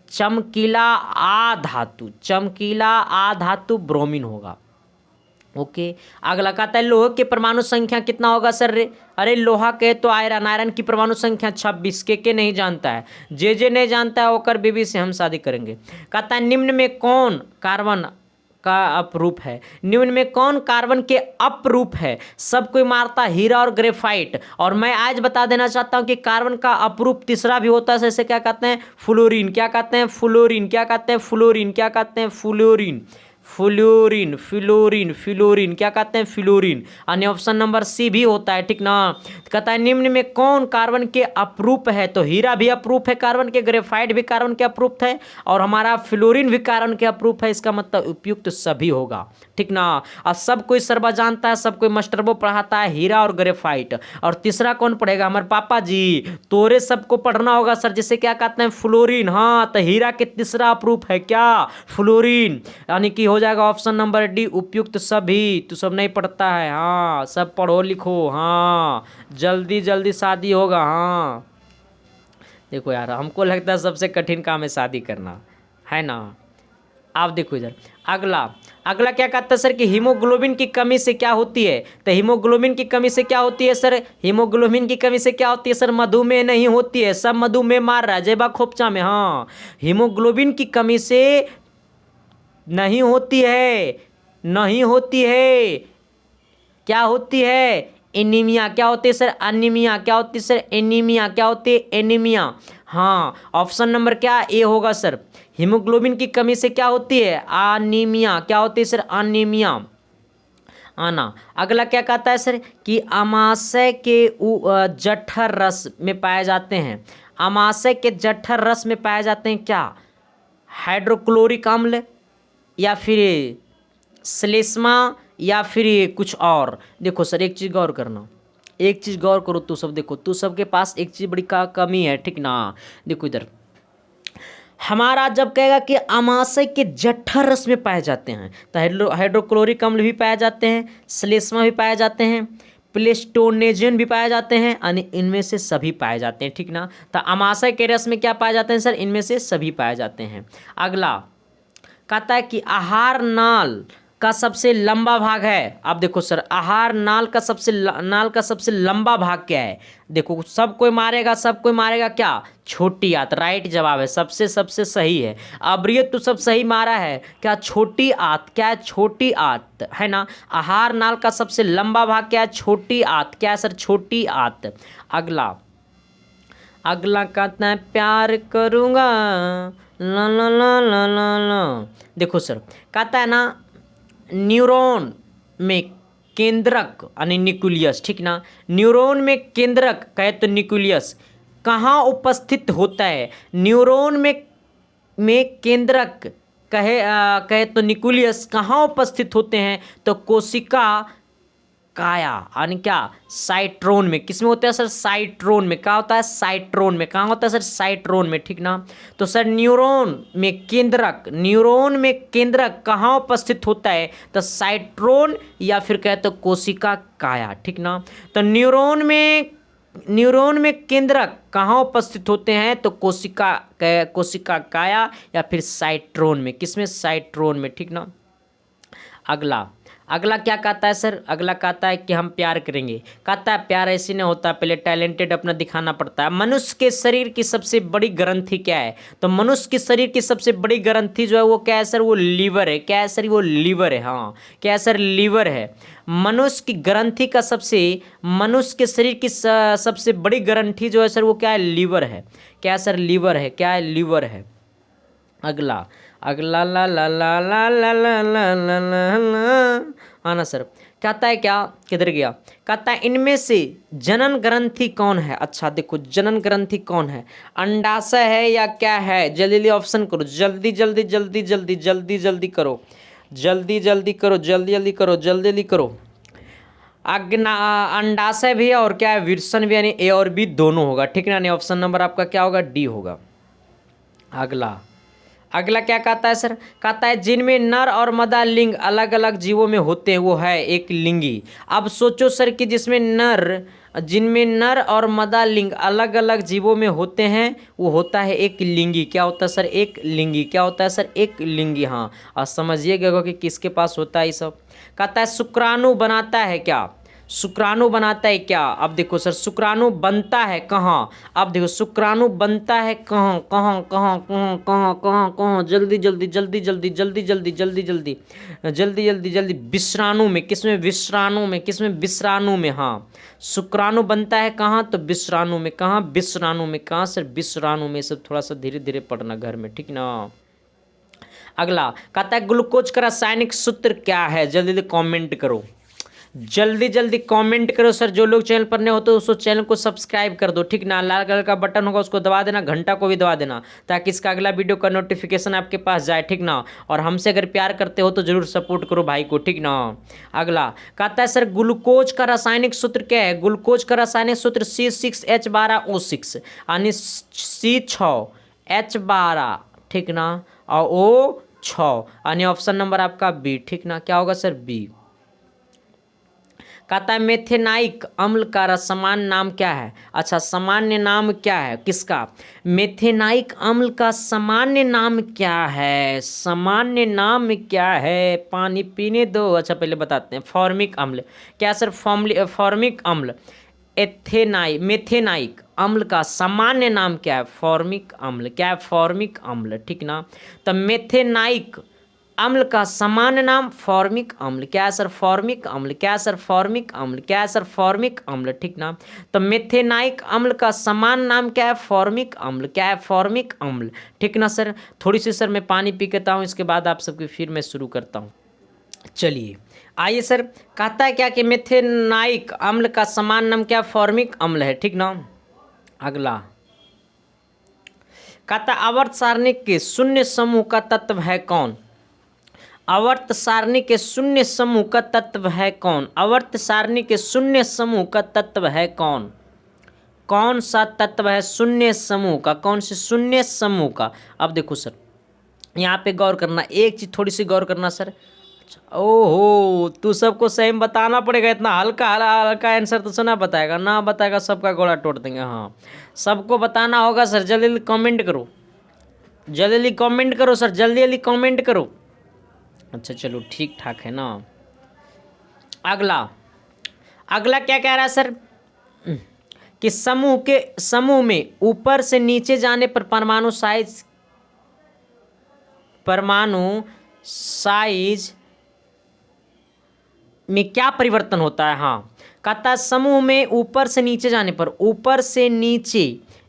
चमकीला आधातु, चमकीला आधातु ब्रोमीन होगा। ओके। अगला कहता है लोहे की परमाणु संख्या कितना होगा सर? अरे लोहा के तो आयरन, आयरन की परमाणु संख्या 26। के नहीं जानता है, जे नहीं जानता है ओकर बीबी से हम शादी करेंगे। कहता है निम्न में कौन कार्बन का अपरूप है? निम्न में कौन कार्बन के अपरूप है? सब कोई मारता हीरा और ग्रेफाइट। और मैं आज बता देना चाहता हूं कि कार्बन का अपरूप तीसरा भी होता है, जैसे क्या कहते हैं? फ्लोरीन। क्या कहते हैं? फ्लोरीन। क्या कहते हैं? फ्लोरीन। क्या कहते हैं? फ्लोरीन। Fluorine, fluorine, fluorine. क्या कहते हैं? फ्लोरीन। अन्य ऑप्शन नंबर सी भी होता है, ठीक ना। कहता है निम्न में कौन कार्बन के अपरूप है? तो हीरा भी अपरूप है कार्बन के, ग्रेफाइट भी कार्बन के अपरूप है, और हमारा फ्लोरीन भी कार्बन के अपरूप है। इसका मतलब उपयुक्त सभी होगा, ठीक ना। और सब कोई सर्वा जानता है, सब कोई मास्टरबो पढ़ाता है हीरा और ग्रेफाइट। और तीसरा कौन पढ़ेगा? हमारे पापा जी। तोरे सबको पढ़ना होगा सर, जिसे क्या कहते हैं? फ्लोरीन। हाँ, तो हीरा के तीसरा अपरूप है क्या? फ्लोरीन। यानी कि हो जाएगा ऑप्शन नंबर डी उपयुक्त सभी। तू सब नहीं पढ़ता है, हाँ सब पढ़ो लिखो, हाँ जल्दी जल्दी शादी होगा। हाँ देखो यार, हमको लगता है सबसे कठिन काम है शादी करना, है ना। आप देखो इधर अगला अगला क्या कहता है सर कि हीमोग्लोबिन की कमी से क्या होती है? तो हीमोग्लोबिन की कमी से क्या होती है सर? हीमोग्लोबिन की कमी से क्या होती है सर? मधुमेह नहीं होती है। सब मधुमेह मार रहा है जेबा खोपचा में। हाँ, हीमोग्लोबिन की कमी से नहीं होती है, नहीं होती है। क्या होती है? एनीमिया। क्या होती है सर? अनीमिया। क्या होती है सर? एनीमिया। क्या होती है? एनीमिया। हाँ, ऑप्शन नंबर क्या ए होगा सर? हीमोग्लोबिन की कमी से क्या होती है? अनीमिया। क्या होती है सर? अनीमिया। आना अगला क्या कहता है सर कि अमाशय के जठर रस में पाए जाते हैं। अमाशय के जठर रस में पाए जाते हैं क्या? हाइड्रोक्लोरिक अम्ल, या फिर श्लेष्मा, या फिर कुछ और। देखो सर एक चीज़ गौर करना, एक चीज़ गौर करो। तू सब देखो, तू सबके पास एक चीज़ बड़ी कमी है, ठीक ना। देखो इधर हमारा जब कहेगा कि अमाशय के जठर रस में पाए जाते हैं, तो हाइड्रोक्लोरिक अम्ल भी पाए जाते हैं, श्लेष्मा भी पाए जाते हैं, प्लेस्टोनेजियन भी पाए जाते हैं, यानी इनमें से सभी पाए जाते हैं, ठीक ना। तो अमाशय के रस में क्या पाए जाते हैं सर? इनमें से सभी पाए जाते हैं। अगला कहता है कि आहार नाल का सबसे लंबा भाग है। अब देखो सर, आहार नाल का सबसे लंबा भाग क्या है? देखो सब कोई मारेगा, सब कोई मारेगा क्या? छोटी आंत। राइट जवाब है, सबसे सही है। अब ये तो सब सही मारा है। क्या? छोटी आंत। क्या है? छोटी आंत, है ना। आहार नाल का सबसे लंबा भाग क्या है? छोटी आंत। क्या है सर? छोटी आंत। अगला अगला कहता है प्यार करूँगा ला ला ला ला ला ला। देखो सर कहता है ना न्यूरॉन में केंद्रक यानी न्यूक्लियस, ठीक ना। न्यूरॉन में केंद्रक कहे तो न्यूक्लियस कहाँ उपस्थित होता है? न्यूरॉन में केंद्रक कहे तो न्यूक्लियस कहाँ उपस्थित होते हैं? तो कोशिका काया यानी क्या? साइट्रोन में। किस में होता है सर? साइट्रोन में। क्या होता है? साइट्रोन में। कहाँ होता है सर? साइट्रोन में, ठीक ना। तो सर न्यूरॉन में केंद्रक कहाँ उपस्थित होता है? तो साइट्रोन, या फिर कहे तो कोशिका काया, ठीक ना। तो न्यूरॉन में न्यूरॉन में केंद्रक कहाँ उपस्थित होते हैं? तो कोशिका काया या फिर साइट्रोन में। किसमें? साइट्रोन में, ठीक ना। अगला अगला क्या कहता है सर? अगला कहता है कि हम प्यार करेंगे। कहता है प्यार ऐसे नहीं होता, पहले टैलेंटेड अपना दिखाना पड़ता है। मनुष्य के शरीर की सबसे बड़ी ग्रंथि क्या है? तो मनुष्य के शरीर की सबसे बड़ी ग्रंथि जो है वो क्या है सर? वो लीवर है। क्या है सर? वो लीवर है। हाँ, क्या है सर? लीवर है। मनुष्य की ग्रंथि का मनुष्य के शरीर की सबसे बड़ी ग्रंथि जो है सर वो क्या है? लीवर है। क्या है सर? लीवर है। क्या है? लीवर है। अगला अगला ला ला ला ला ला ला ला ला ला ला, हाँ ना सर। कहता है क्या? किधर गया? कहता है इनमें से जनन ग्रंथि कौन है? अच्छा देखो, जनन ग्रंथि कौन है? अंडाशय है या क्या है? जल्दी जल्दी ऑप्शन करो, जल्दी जल्दी जल्दी जल्दी जल्दी जल्दी करो, जल्दी जल्दी करो, जल्दी जल्दी करो, जल्दी जल्दी करो। अंडाशय भी है और क्या है? विर्सन भी, यानी ए और बी दोनों होगा, ठीक ना। ऑप्शन नंबर आपका क्या होगा? डी होगा। अगला अगला क्या कहता है सर? कहता है जिनमें नर और मादा लिंग अलग अलग जीवों में होते हैं वो है एक लिंगी। अब सोचो सर कि जिनमें नर और मादा लिंग अलग अलग जीवों में होते हैं वो होता है एक लिंगी। क्या होता है सर? एक लिंगी। क्या होता है सर? एक लिंगी। हाँ, और समझिएगा कि किसके पास होता है ये सब। कहता है शुक्राणु बनाता है क्या? शुक्राणु बनाता है क्या? अब देखो सर, शुक्राणु बनता है कहाँ? अब देखो, शुक्राणु बनता है कहाँ कहाँ कहाँ कहाँ कहाँ कहाँ कहाँ? जल्दी जल्दी जल्दी जल्दी जल्दी जल्दी जल्दी जल्दी जल्दी जल्दी जल्दी विश्राणु में। किसमें? विश्राणु में। किसमें? विश्राणु में। हाँ, शुक्राणु बनता है कहाँ? तो विश्राणु में। कहाँ? विश्राणु में। कहाँ सर? विश्राणु में। सब थोड़ा सा धीरे धीरे पढ़ना घर में, ठीक ना। अगला कहता है ग्लूकोज का रासायनिक सूत्र क्या है? जल्दी जल्दी कॉमेंट करो, जल्दी जल्दी कमेंट करो सर। जो लोग चैनल पर नए हो तो उसको चैनल को सब्सक्राइब कर दो, ठीक ना। लाल कलर का बटन होगा उसको दबा देना, घंटा को भी दबा देना, ताकि इसका अगला वीडियो का नोटिफिकेशन आपके पास जाए, ठीक ना। और हमसे अगर प्यार करते हो तो जरूर सपोर्ट करो भाई को, ठीक ना। अगला कहता है सर ग्लूकोज का रासायनिक सूत्र क्या है? ग्लूकोज का रासायनिक सूत्र C6H12O6 यानी C6H12, ठीक ना, और O6 यानी ऑप्शन नंबर आपका बी, ठीक ना। क्या होगा सर? बी। कहता है मेथेनाइक अम्ल का सामान्य नाम क्या है? अच्छा, सामान्य नाम क्या है? किसका? मेथेनाइक अम्ल का सामान्य नाम क्या है? सामान्य नाम क्या है? पानी पीने दो। अच्छा, पहले बताते हैं। फॉर्मिक अम्ल। क्या सर? फॉर्मिक अम्ल। मेथेनाइक अम्ल का सामान्य नाम क्या है? फॉर्मिक अम्ल। क्या है? फॉर्मिक अम्ल, ठीक ना। तो मेथेनाइक अम्ल का सामान्य नाम फॉर्मिक अम्ल। क्या है सर? फॉर्मिक अम्ल। क्या है सर? फॉर्मिक अम्ल। क्या है सर? फॉर्मिक अम्ल, ठीक ना। तो मेथेनाइक अम्ल का सामान्य नाम क्या है? फॉर्मिक अम्ल। क्या है? फॉर्मिक अम्ल, ठीक ना सर। थोड़ी सी सर मैं पानी पी लेता हूँ, इसके बाद आप सबकी फिर मैं शुरू करता हूँ। चलिए आइए सर, कहता है क्या कि मेथेनाइक अम्ल का सामान्य नाम क्या? फॉर्मिक अम्ल है, ठीक ना। अगला कहता है आवर्त सारणी के शून्य समूह का तत्व है कौन? आवर्त सारणी के शून्य समूह का तत्व है कौन? आवर्त सारणी के शून्य समूह का तत्व है कौन? कौन सा तत्व है शून्य समूह का? कौन से शून्य समूह का? अब देखो सर, यहाँ पे गौर करना, एक चीज थोड़ी सी गौर करना सर। ओहो, तू सबको सही में बताना पड़ेगा। इतना हल्का हल्का आंसर तो सुना बताएगा ना, बताएगा सबका गोला तोड़ देंगे। हाँ, सबको बताना होगा सर। जल्दी जल्दी कमेंट करो, जल्दी जल्दी कमेंट करो सर, जल्दी जल्दी कमेंट करो। अच्छा चलो, ठीक ठाक है ना। अगला अगला क्या कह रहा है सर कि समूह में ऊपर से नीचे जाने पर परमाणु साइज में क्या परिवर्तन होता है? हाँ, कहता है समूह में ऊपर से नीचे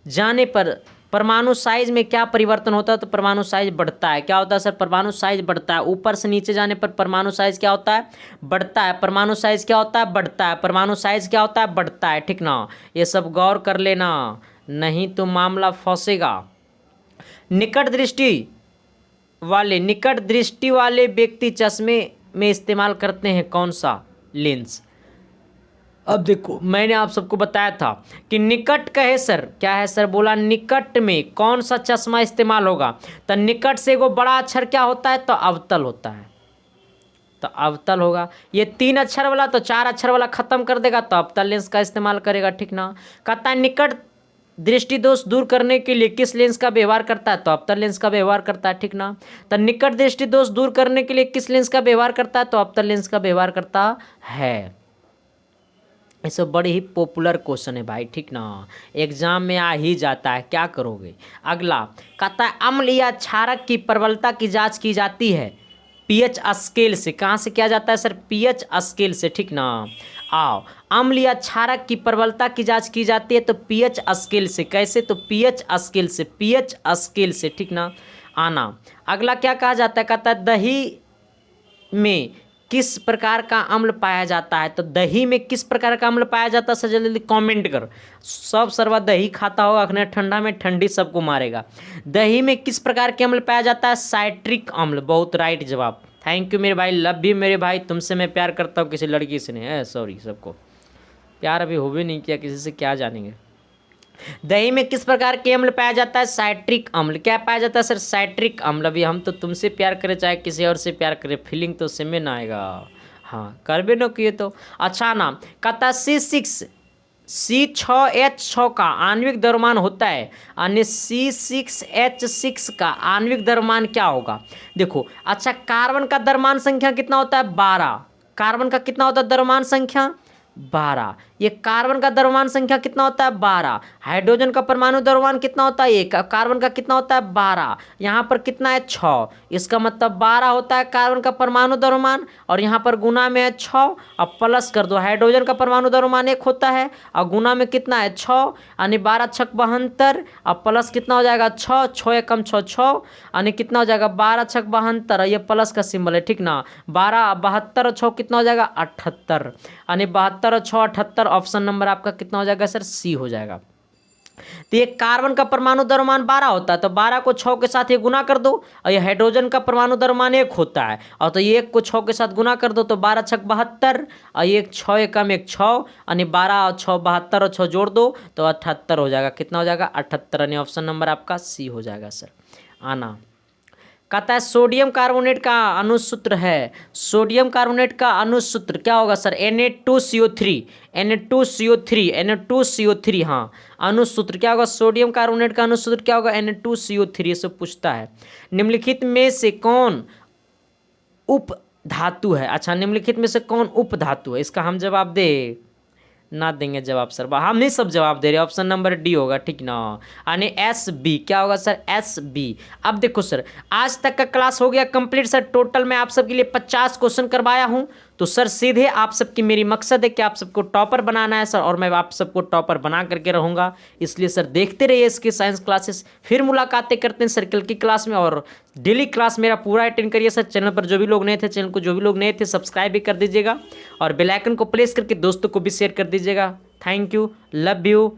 जाने पर परमाणु साइज में क्या परिवर्तन होता है? तो परमाणु साइज बढ़ता है। क्या होता है सर? परमाणु साइज बढ़ता है। ऊपर से नीचे जाने पर परमाणु साइज क्या होता है? बढ़ता है। परमाणु साइज क्या होता है? बढ़ता है। परमाणु साइज क्या होता है? बढ़ता है, ठीक ना। ये सब गौर कर लेना, नहीं तो मामला फंसेगा। निकट दृष्टि वाले व्यक्ति चश्मे में इस्तेमाल करते हैं कौन सा लेंस? अब देखो, मैंने आप सबको बताया था कि निकट कहे सर, क्या है सर? बोला निकट में कौन सा चश्मा इस्तेमाल होगा? तो निकट से वो बड़ा अक्षर क्या होता है? तो अवतल होता है। तो अवतल होगा। ये 3 अक्षर वाला तो 4 अक्षर वाला खत्म कर देगा तो अवतल लेंस का इस्तेमाल करेगा, ठीक ना। कहता है निकट दृष्टि दोष दूर करने के लिए किस लेंस का व्यवहार करता है, तो अवतल लेंस का व्यवहार करता है, ठीक ना। तो निकट दृष्टि दोष दूर करने के लिए किस लेंस का व्यवहार करता है, तो अवतल लेंस का व्यवहार करता है। ये सब बड़ी ही पॉपुलर क्वेश्चन है भाई, ठीक ना, एग्जाम में आ ही जाता है, क्या करोगे। अगला कहता है अम्ल या क्षारक की प्रबलता की जांच की जाती है पीएच स्केल से। कहाँ से किया जाता है सर, पीएच स्केल से, ठीक ना। आओ, अम्ल या क्षारक की प्रबलता की जांच की जाती है तो पीएच स्केल से। कैसे, तो पीएच स्केल से, पीएच स्केल से, ठीक ना। आना, अगला क्या कहा जाता है, कहता है दही में किस प्रकार का अम्ल पाया जाता है, तो दही में किस प्रकार का अम्ल पाया जाता है सर, जल्दी जल्दी कमेंट कर। सब सर्वा दही खाता होगा अखने ठंडा में, ठंडी सबको मारेगा। दही में किस प्रकार के अम्ल पाया जाता है, साइट्रिक अम्ल, बहुत राइट जवाब। थैंक यू मेरे भाई, लव यू मेरे भाई, तुमसे मैं प्यार करता हूँ, किसी लड़की से नहीं है, सॉरी, सबको प्यार अभी हो भी नहीं किया किसी से, क्या जानेंगे। दही में किस प्रकार के अम्ल पाया जाता है, साइट्रिक अम्ल। क्या पाया जाता है सर, साइट्रिक अम्ल। अभी हम तो तुमसे प्यार करें चाहे किसी और से प्यार करें, फीलिंग तो सेम ना आएगा, हाँ करबे न किए तो। अच्छा ना, कहता C6H6 का आणविक द्रव्यमान होता है, अन्य C6H6 का आणविक द्रव्यमान क्या होगा। देखो, अच्छा कार्बन का द्रव्यमान संख्या कितना होता है, 12। कार्बन का कितना होता है द्रव्यमान संख्या, 12। ये कार्बन का द्रव्यमान संख्या कितना होता है, 12। हाइड्रोजन का परमाणु द्रव्यमान कितना होता है, 1। कार्बन का कितना होता है, 12। यहाँ पर कितना है, 6। इसका मतलब 12 होता है कार्बन का परमाणु द्रव्यमान, और यहाँ पर गुना में है 6। अब प्लस कर दो, हाइड्रोजन का परमाणु द्रव्यमान 1 होता है और गुना में कितना है 6, यानी 12 छक 72। अब प्लस कितना हो जाएगा, 6, 6 एकम 6, 6, यानी कितना हो जाएगा 12 छक 72। ये प्लस का सिंबल है, ठीक ना। 12 72 और 6 कितना हो जाएगा, 78, यानी 72 और 6 78। ऑप्शन नंबर आपका कितना हो जाएगा सर, सी हो जाएगा। तो ये कार्बन का परमाणु द्रव्यमान 12 होता है, तो 12 को 6 के साथ ये गुना कर दो, और ये हाइड्रोजन का परमाणु द्रव्यमान 1 होता है, और तो ये 1 को 6 के साथ गुना कर दो, तो 12 छक 72, और ये 6 एकम 1 6, यानी 12 और 6 72 और 6 जोड़ दो तो 78 हो जाएगा। कितना हो जाएगा, 78, यानी ऑप्शन नंबर आपका सी हो जाएगा सर। आना, कहता है सोडियम कार्बोनेट का अनुसूत्र है, सोडियम कार्बोनेट का अनुसूत्र क्या होगा सर, Na2CO3, Na2CO3, Na2CO3, हाँ। अनुसूत्र क्या होगा, सोडियम कार्बोनेट का अनुसूत्र क्या होगा, Na2CO3, ये सब पूछता है। निम्नलिखित में से कौन उप धातु है। अच्छा, निम्नलिखित में से कौन उप धातु है, इसका हम जवाब दे ना देंगे जवाब सर, हम नहीं सब जवाब दे रहे, ऑप्शन नंबर डी होगा, ठीक ना। यानी SB क्या होगा सर, SB। अब देखो सर, आज तक का क्लास हो गया कंप्लीट सर। टोटल मैं आप सबके लिए 50 क्वेश्चन करवाया हूँ, तो सर सीधे आप सबकी मेरी मकसद है कि आप सबको टॉपर बनाना है सर, और मैं आप सबको टॉपर बना करके रहूँगा। इसलिए सर देखते रहिए इसकी साइंस क्लासेस। फिर मुलाकातें करते हैं सर्कल की क्लास में, और डेली क्लास मेरा पूरा अटेंड करिए सर। चैनल पर जो भी लोग नए थे, चैनल को जो भी लोग नए थे सब्सक्राइब भी कर दीजिएगा, और बेल आइकन को प्रेस करके दोस्तों को भी शेयर कर दीजिएगा। Thank you, love you.